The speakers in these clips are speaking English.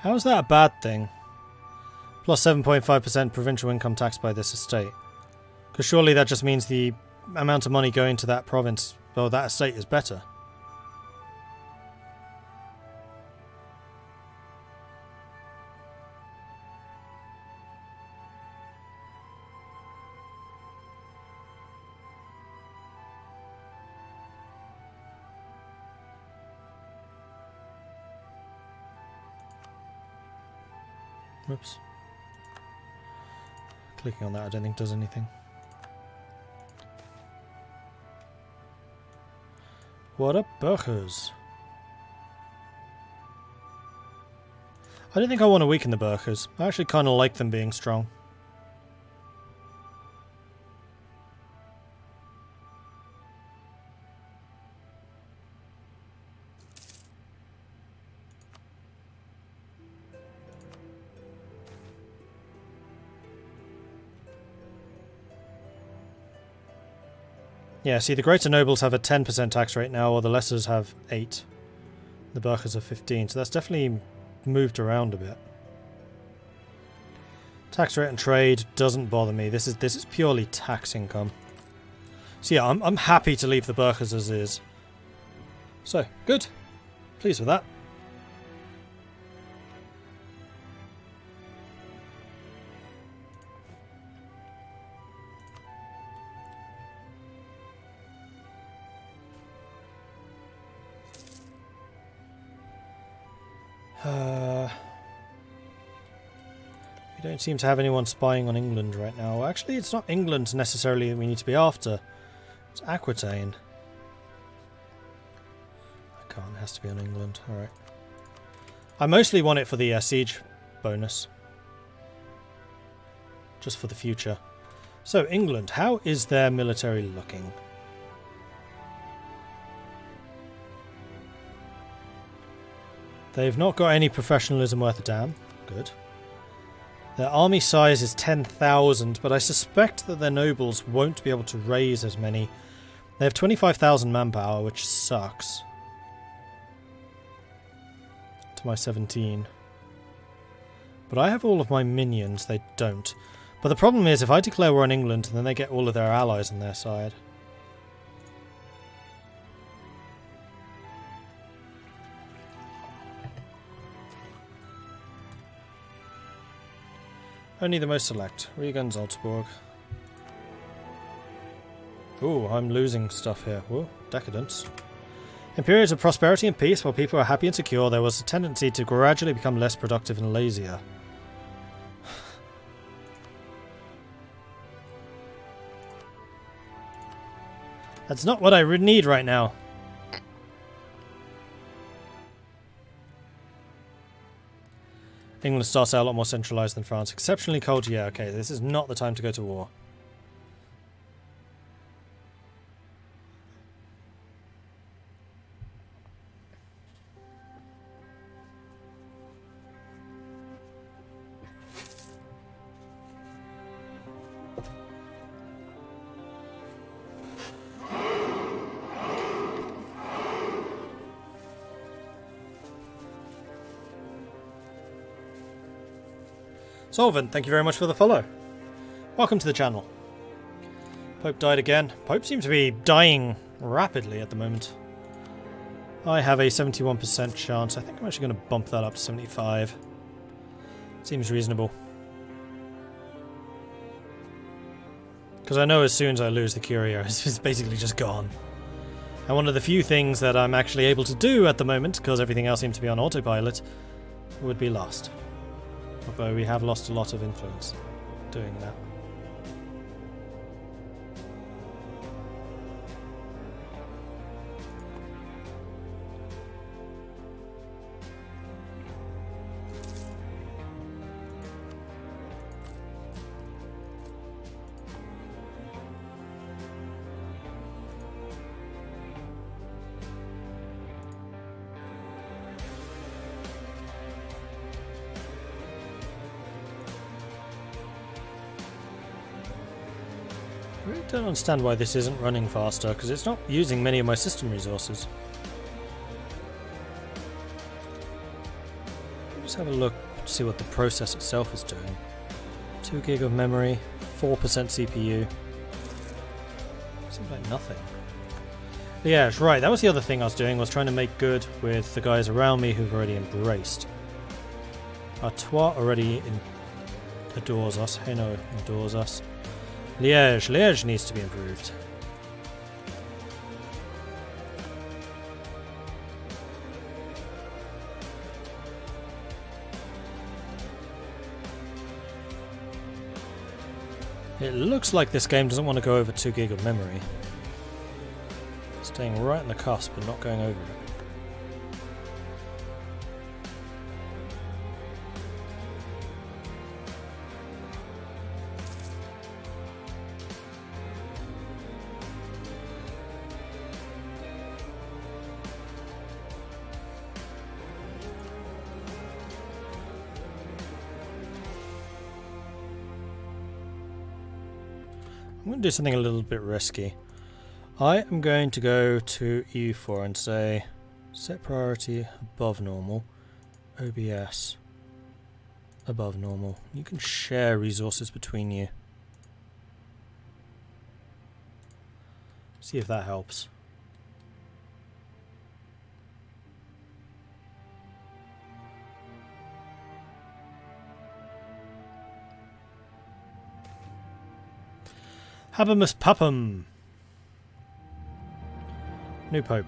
How is that a bad thing? Plus 7.5% provincial income tax by this estate. Because surely that just means the amount of money going to that province, or that estate, is better. Whoops. Clicking on that I don't think does anything. What up, Burghers? I don't think I want to weaken the Burghers. I actually kind of like them being strong. Yeah, see, the greater nobles have a 10% tax rate now, or the lessers have 8. The Burghers have 15, so that's definitely moved around a bit. Tax rate and trade doesn't bother me. This is purely tax income. So yeah, I'm happy to leave the Burghers as is. So, good. Pleased with that. We don't seem to have anyone spying on England right now. Actually, it's not England necessarily that we need to be after. It's Aquitaine. I can't, it has to be on England. Alright. I mostly want it for the siege bonus. Just for the future. So, England, how is their military looking? They've not got any professionalism worth a damn. Good. Their army size is 10,000, but I suspect that their nobles won't be able to raise as many. They have 25,000 manpower, which sucks. To my 17. But I have all of my minions, they don't. But the problem is, if I declare war on England, then they get all of their allies on their side. Only the most select. Regan, Salzburg. Ooh, I'm losing stuff here. Whoa, decadence. In periods of prosperity and peace, while people are happy and secure, there was a tendency to gradually become less productive and lazier. That's not what I need right now. England starts out a lot more centralised than France. Exceptionally cold, yeah, okay. This is not the time to go to war. Solvent, thank you very much for the follow. Welcome to the channel. Pope died again. Pope seems to be dying rapidly at the moment. I have a 71% chance. I think I'm actually going to bump that up to 75. Seems reasonable. Because I know as soon as I lose the Curia, it's basically just gone. And one of the few things that I'm actually able to do at the moment, because everything else seems to be on autopilot, would be lost. Although we have lost a lot of influence doing that. I really don't understand why this isn't running faster, because it's not using many of my system resources. Let's have a look, see what the process itself is doing. 2 gig of memory, 4% CPU. Seems like nothing. Yeah, right, that was the other thing I was doing, was trying to make good with the guys around me who've already embraced. Artois already adores us. Hainaut adores us. Liège needs to be improved. It looks like this game doesn't want to go over 2 gig of memory. Staying right on the cusp and not going over it. I'm going to do something a little bit risky. I am going to go to EU4 and say set priority above normal, OBS above normal. You can share resources between you. See if that helps. Habemus Papum. New Pope.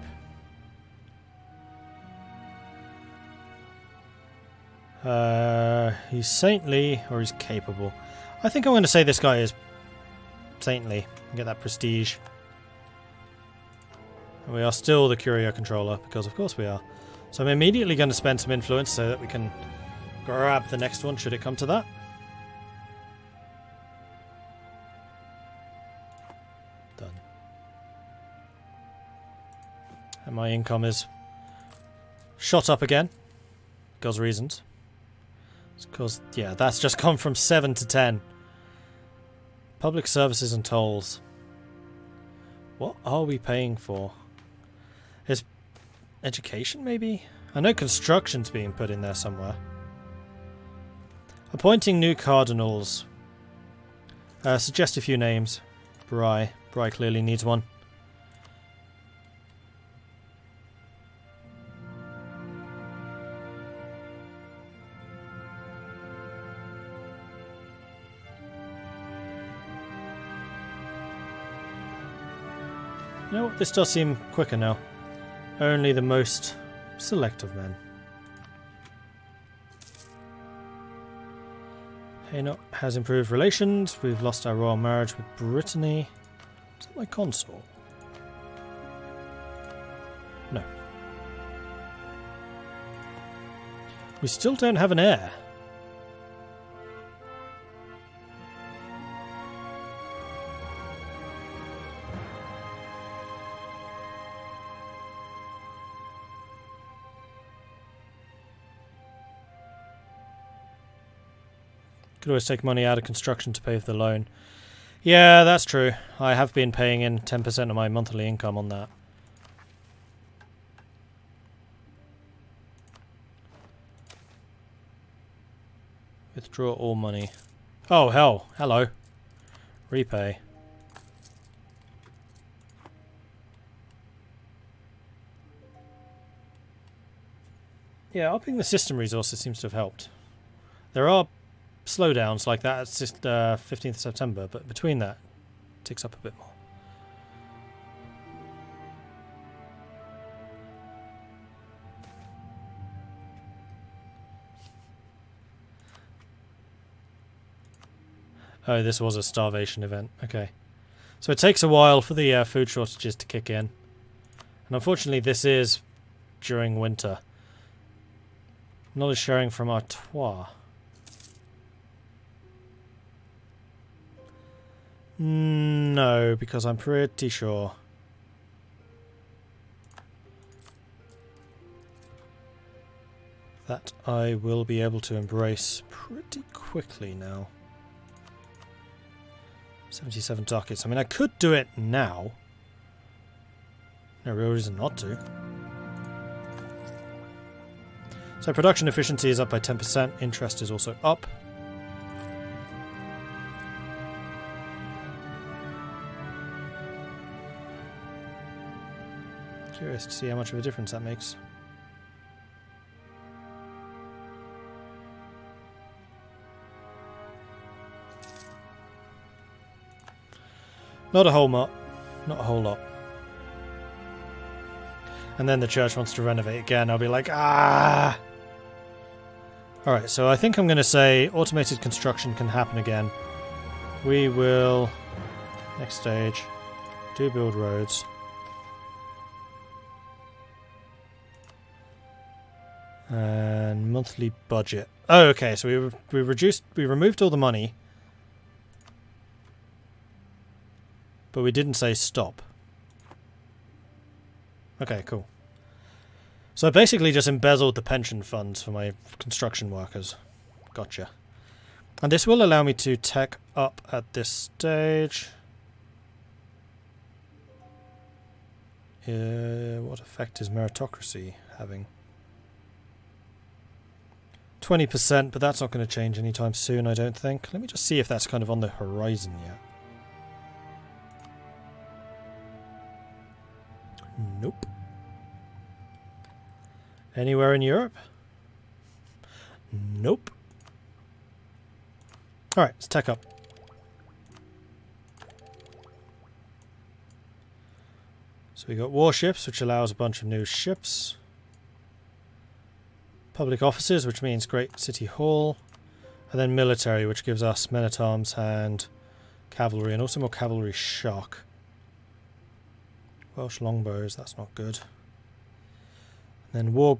He's saintly or he's capable. I think I'm going to say this guy is saintly. Get that prestige. And we are still the Curio controller, because of course we are. So I'm immediately going to spend some influence so that we can grab the next one should it come to that. Done. And my income is shot up again. Because reasons. It's because, yeah, that's just gone from 7 to 10. Public services and tolls. What are we paying for? Is education, maybe? I know construction's being put in there somewhere. Appointing new cardinals. Suggest a few names. Bry. Bry clearly needs one. You know what? This does seem quicker now. Only the most select of men. Hainaut has improved relations. We've lost our royal marriage with Brittany. Is that my consort? No. We still don't have an heir. Could always take money out of construction to pay for the loan. Yeah, that's true. I have been paying in 10% of my monthly income on that. Withdraw all money. Oh, hell. Hello. Repay. Yeah, upping the system resources seems to have helped. There are slowdowns like that. It's just 15th of September, but between that, it ticks up a bit more. Oh, this was a starvation event. Okay. So it takes a while for the food shortages to kick in. And unfortunately, this is during winter. Knowledge sharing from Artois. No, because I'm pretty sure. That I will be able to embrace pretty quickly now. 77 ducats. I mean, I could do it now. No real reason not to. So production efficiency is up by 10%, interest is also up. Curious to see how much of a difference that makes. Not a whole lot. Not a whole lot. And then the church wants to renovate again. I'll be like, ah! Alright, so I think I'm going to say automated construction can happen again. We will, next stage, do build roads. And monthly budget. Oh, okay, so we removed all the money. But we didn't say stop. Okay, cool. So I basically just embezzled the pension funds for my construction workers. Gotcha. And this will allow me to tech up at this stage. What effect is meritocracy having? 20%, but that's not going to change anytime soon, I don't think. Let me just see if that's kind of on the horizon yet. Nope. Anywhere in Europe? Nope. Alright, let's tech up. So we got warships, which allows a bunch of new ships. Public offices, which means Great City Hall. And then military, which gives us men-at-arms and cavalry, and also more cavalry shock. Welsh longbows, that's not good. And then war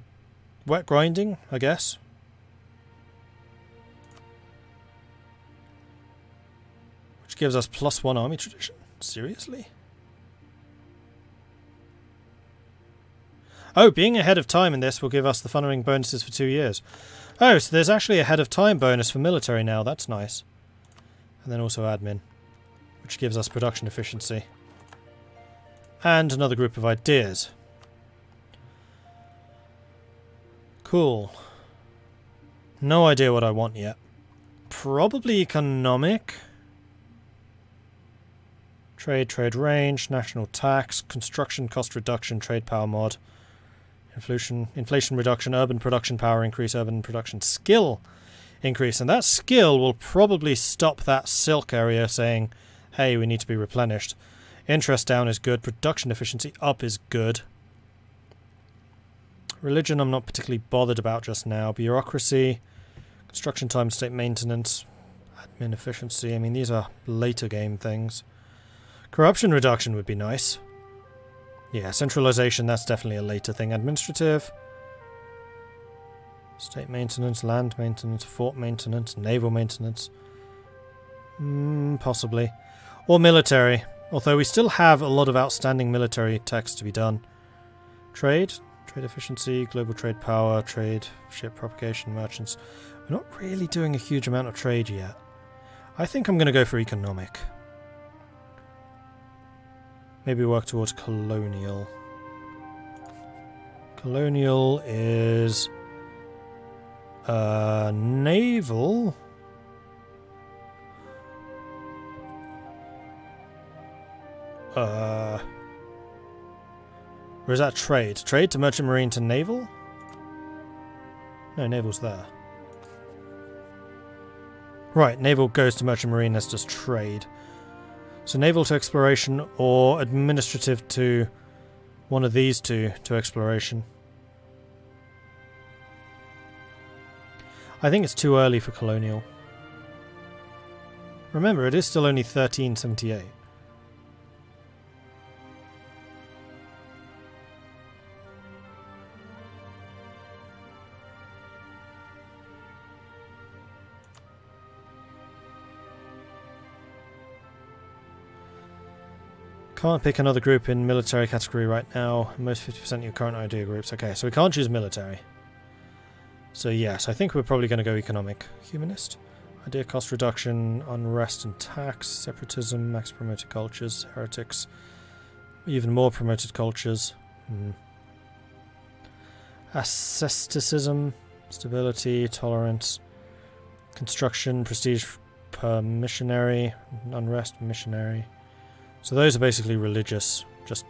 wet grinding, I guess. Which gives us +1 army tradition. Seriously? Oh, being ahead of time in this will give us the funneling bonuses for 2 years. Oh, so there's actually a ahead of time bonus for military now, that's nice. And then also admin, which gives us production efficiency. And another group of ideas. Cool. No idea what I want yet. Probably economic. Trade range, national tax, construction cost reduction, trade power mod. Inflation reduction, urban production power increase, urban production skill increase. And that skill will probably stop that silk area saying, hey, we need to be replenished. Interest down is good. Production efficiency up is good. Religion I'm not particularly bothered about just now. Bureaucracy, construction time, state maintenance, admin efficiency. I mean, these are later game things. Corruption reduction would be nice. Yeah, centralization, that's definitely a later thing. Administrative. State maintenance, land maintenance, fort maintenance, naval maintenance. Possibly. Or military. Although we still have a lot of outstanding military tax to be done. Trade efficiency, global trade power, trade, ship propagation, merchants. We're not really doing a huge amount of trade yet. I think I'm going to go for economic. Maybe work towards colonial. Colonial is... naval... Or is that trade? Trade to merchant marine to naval? No, naval's there. Right, naval goes to merchant marine, that's just trade. So naval to exploration or administrative to one of these two to exploration. I think it's too early for colonial. Remember, it is still only 1378. Can't pick another group in military category right now. Most 50% of your current idea groups. Okay, so we can't choose military. So yes, I think we're probably going to go economic. Humanist. Idea cost reduction, unrest and tax, separatism, max promoted cultures, heretics, even more promoted cultures. Asceticism, Stability, tolerance, construction, prestige per missionary, unrest, missionary. So those are basically religious, just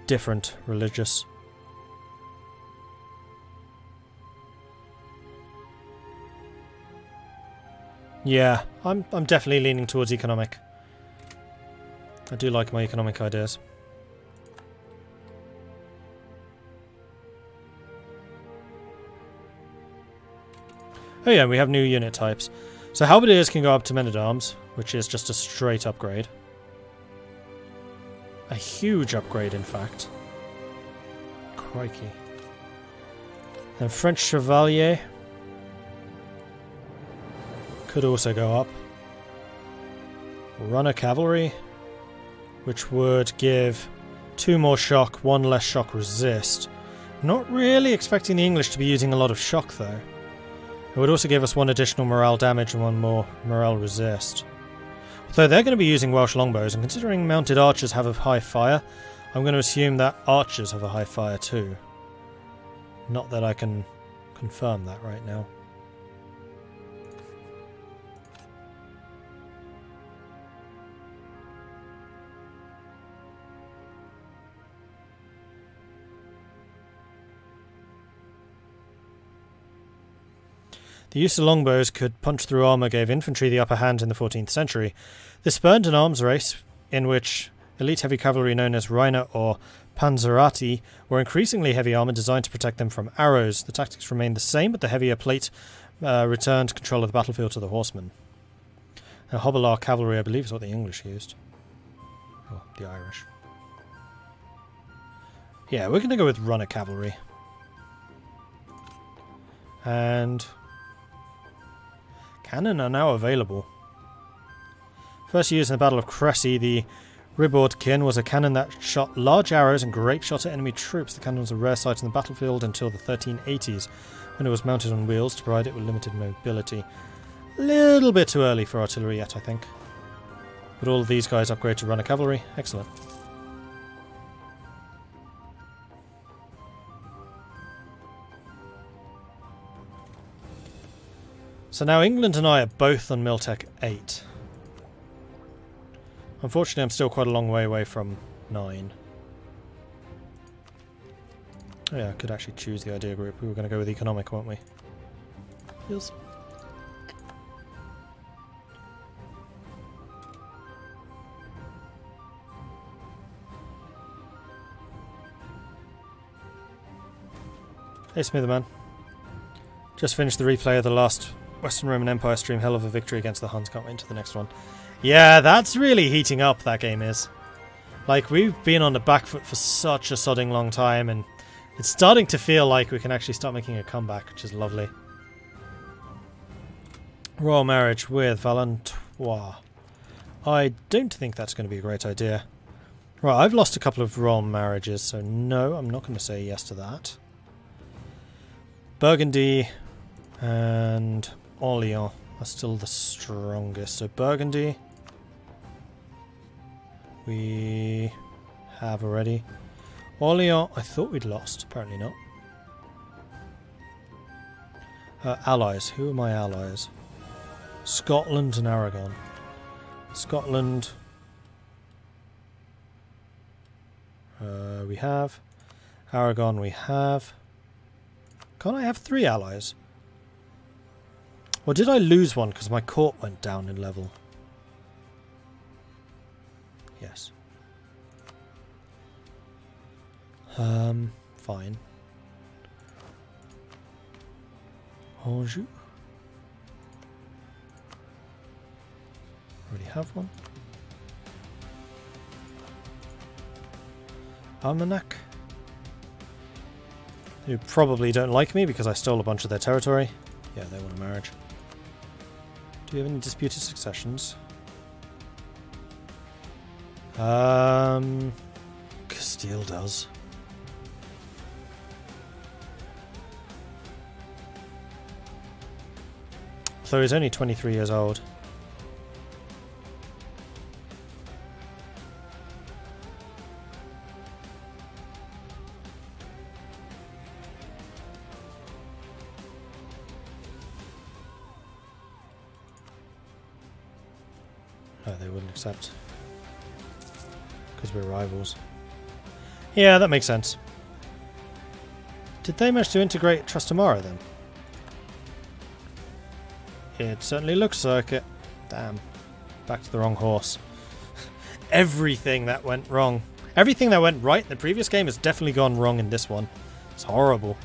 different religious. Yeah, I'm definitely leaning towards economic. I do like my economic ideas. Oh yeah, we have new unit types. So halberdiers can go up to men-at-arms, which is just a straight upgrade. A huge upgrade, in fact. Crikey. And French Chevalier could also go up. Runner Cavalry, which would give 2 more shock, 1 less shock resist. Not really expecting the English to be using a lot of shock though. It would also give us 1 additional morale damage and 1 more morale resist. Although they're going to be using Welsh longbows, and considering mounted archers have a high fire, I'm going to assume that archers have a high fire too. Not that I can confirm that right now. The use of longbows could punch through armour gave infantry the upper hand in the 14th century. This spurned an arms race in which elite heavy cavalry known as Reiner or Panzerati were increasingly heavy armour designed to protect them from arrows. The tactics remained the same, but the heavier plate returned control of the battlefield to the horsemen. Now, Hobilar cavalry, I believe, is what the English used. Or the Irish. Yeah, we're going to go with runner cavalry. And cannon are now available. First used in the Battle of Cressy, the Ribordkin was a cannon that shot large arrows and grape shot at enemy troops. The cannon was a rare sight in the battlefield until the 1380s, when it was mounted on wheels to provide it with limited mobility. A little bit too early for artillery yet, I think. But all of these guys upgrade to runner cavalry. Excellent. So now England and I are both on Miltech 8. Unfortunately, I'm still quite a long way away from 9. Oh yeah, I could actually choose the idea group. We were going to go with economic, weren't we? Yes. Hey Smitherman. Just finished the replay of the last Western Roman Empire stream. Hell of a victory against the Huns. Can't wait to the next one. Yeah, that's really heating up, that game is. Like, we've been on the back foot for such a sodding long time, and it's starting to feel like we can actually start making a comeback, which is lovely. Royal marriage with Valentois. I don't think that's going to be a great idea. Right, I've lost a couple of royal marriages, so no, I'm not going to say yes to that. Burgundy and Orléans are still the strongest. So Burgundy we have already. Orléans, I thought we'd lost. Apparently not. Allies. Who are my allies? Scotland and Aragon. Scotland. We have. Aragon we have. Can't I have 3 allies? Or did I lose one because my court went down in level? Yes. Fine. Anjou. Already have one. Armagnac. Who probably don't like me because I stole a bunch of their territory. Yeah, they want a marriage. Do you have any disputed successions? Castile does. So he's only 23 years old. Oh, they wouldn't accept. Because we're rivals. Yeah, that makes sense. Did they manage to integrate Trastamara then? It certainly looks like it. Damn. Back to the wrong horse. Everything that went wrong. Everything that went right in the previous game has definitely gone wrong in this one. It's horrible.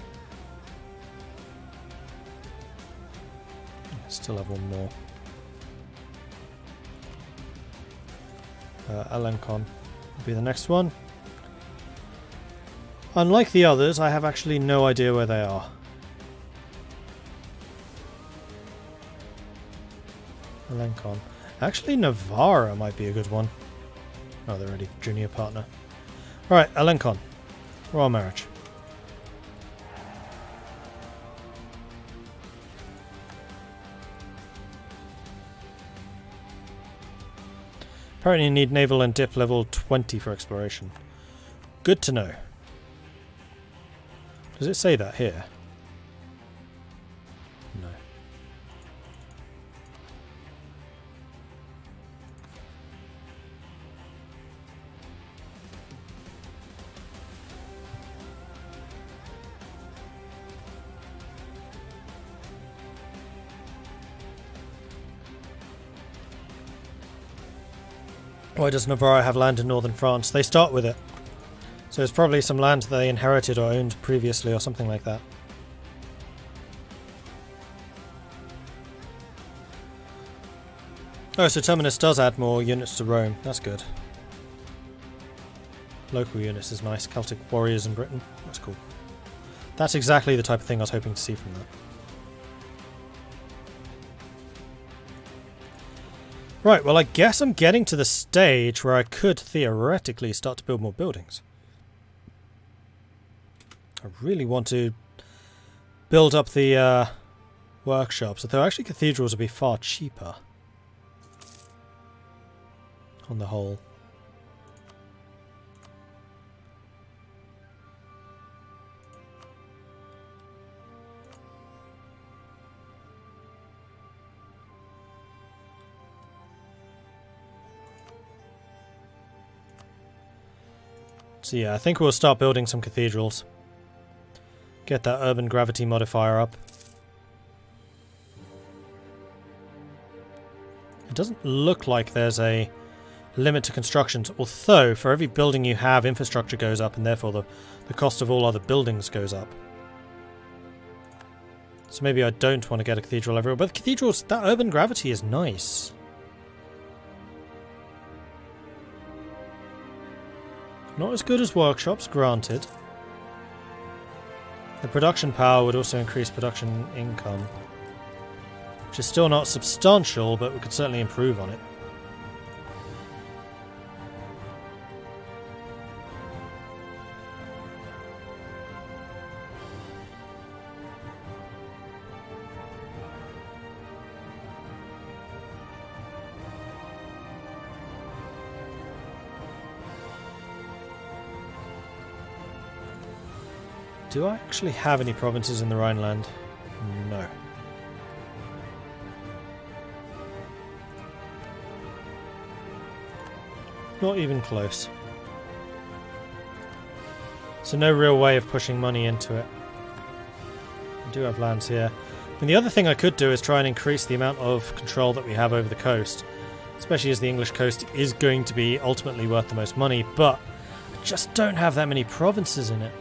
Still have one more. Alencon will be the next one. Unlike the others, I have actually no idea where they are. Alencon. Actually, Navarra might be a good one. Oh, they're already junior partner. Alright, Alencon. Royal marriage. Apparently you need naval and dip level 20 for exploration. Good to know. Does it say that here? No. Why does Navarra have land in northern France? They start with it. So it's probably some land they inherited or owned previously or something like that. Oh, so Terminus does add more units to Rome. That's good. Local units is nice. Celtic warriors in Britain. That's cool. That's exactly the type of thing I was hoping to see from that. Right, well I guess I'm getting to the stage where I could theoretically start to build more buildings. I really want to build up the workshops, although actually cathedrals would be far cheaper on the whole. So yeah, I think we'll start building some cathedrals. Get that urban gravity modifier up. It doesn't look like there's a limit to constructions, although for every building you have, infrastructure goes up, and therefore the cost of all other buildings goes up. So maybe I don't want to get a cathedral everywhere, but cathedrals, that urban gravity is nice. Not as good as workshops, granted. The production power would also increase production income, which is still not substantial, but we could certainly improve on it. Do I actually have any provinces in the Rhineland? No. Not even close. So no real way of pushing money into it. I do have lands here. And the other thing I could do is try and increase the amount of control that we have over the coast. Especially as the English coast is going to be ultimately worth the most money, but I just don't have that many provinces in it.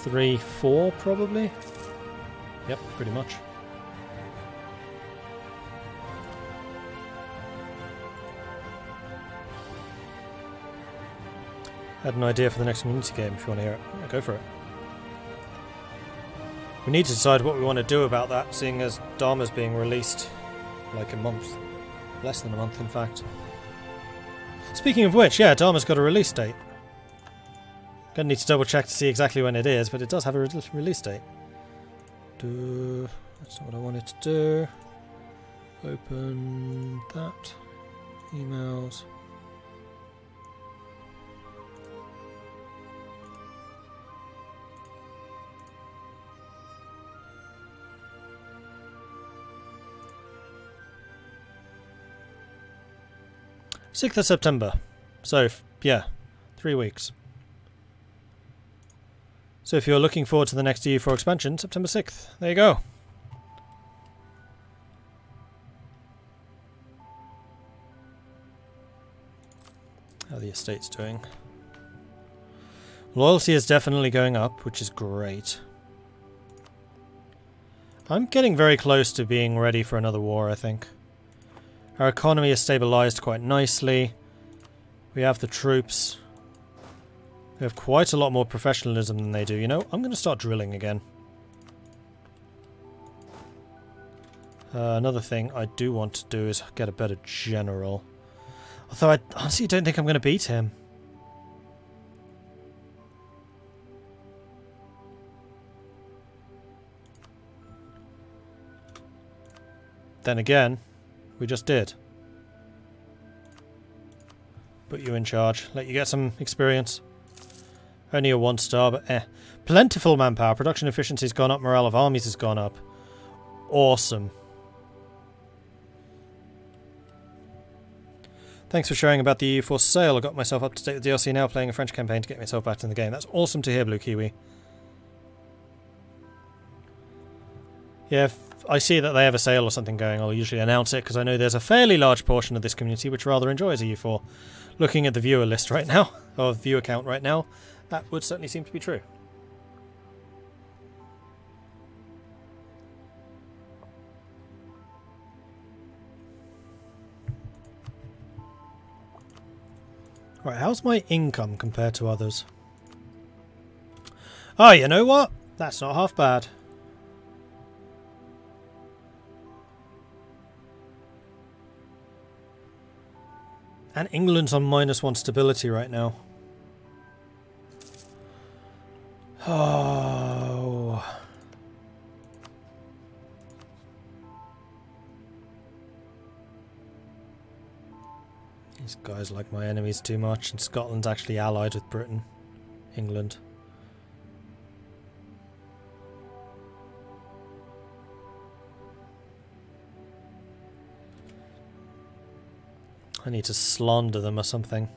3, 4 probably? Yep, pretty much. I had an idea for the next community game if you want to hear it. Yeah, go for it. We need to decide what we want to do about that, seeing as Dharma's being released like a month. Less than a month, in fact. Speaking of which, yeah, Dharma's got a release date. Gonna need to double check to see exactly when it is, but it does have a release date. That's not what I wanted to do. Open that. Emails. 6th of September. So, yeah, 3 weeks. So if you're looking forward to the next EU4 expansion, September 6th. There you go. How are the estates doing? Loyalty is definitely going up, which is great. I'm getting very close to being ready for another war, I think. Our economy is stabilised quite nicely. We have the troops. We have quite a lot more professionalism than they do. You know, I'm going to start drilling again. Another thing I do want to do is get a better general. Although I honestly don't think I'm going to beat him. Then again, we just did. Put you in charge. Let you get some experience. Only a 1-star, but eh. Plentiful manpower. Production efficiency's gone up. Morale of armies has gone up. Awesome. Thanks for sharing about the EU4 sale. I got myself up to date with DLC now, playing a French campaign to get myself back in the game. That's awesome to hear, Blue Kiwi. Yeah, if I see that they have a sale or something going, I'll usually announce it, because I know there's a fairly large portion of this community which rather enjoys EU4. Looking at the viewer list right now, or viewer count right now, that would certainly seem to be true. Right, how's my income compared to others? Oh, you know what? That's not half bad. And England's on -1 stability right now. Oh. These guys like my enemies too much, and Scotland's actually allied with Britain. England. I need to slander them or something.